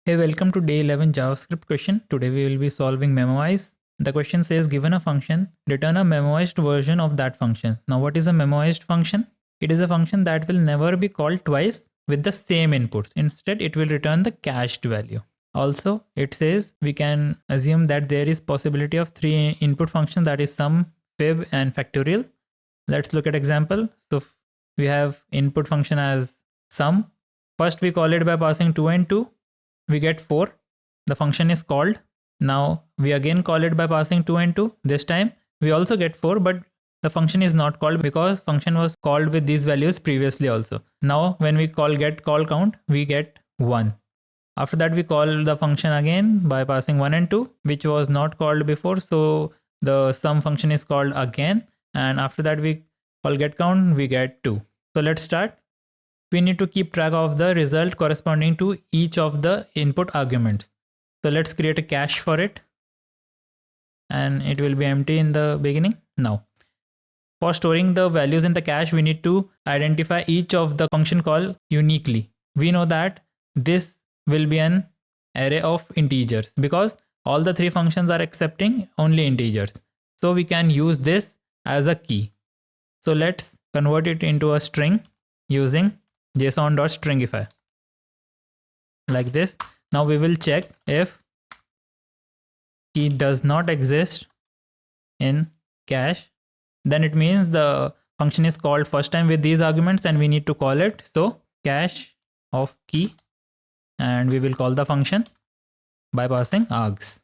Hey, welcome to day 11 JavaScript question. Today we will be solving memoize. The question says given a function, return a memoized version of that function. Now what is a memoized function? It is a function that will never be called twice with the same inputs. Instead, it will return the cached value. Also, it says we can assume that there is possibility of three input functions, that is sum, fib and factorial. Let's look at example. So we have input function as sum. First we call it by passing 2 and 2. We get 4. The function is called. Now we again call it by passing 2 and 2. This time we also get 4, but the function is not called because function was called with these values previously also. Now when we call get call count, we get 1. After that we call the function again by passing 1 and 2, which was not called before. So the sum function is called again, and after that we call get count, we get 2. So let's start. We need to keep track of the result corresponding to each of the input arguments. So let's create a cache for it, and it will be empty in the beginning. Now for storing the values in the cache, we need to identify each of the function call uniquely. We know that this will be an array of integers because all the three functions are accepting only integers. So we can use this as a key. So let's convert it into a string using json.stringify like this. Now we will check if key does not exist in cache, then it means the function is called first time with these arguments and we need to call it. So cache of key, and we will call the function by passing args,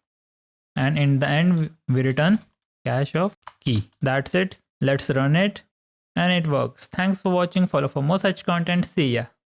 and in the end we return cache of key. That's it. Let's run it and it works. Thanks for watching. Follow for more such content. See ya.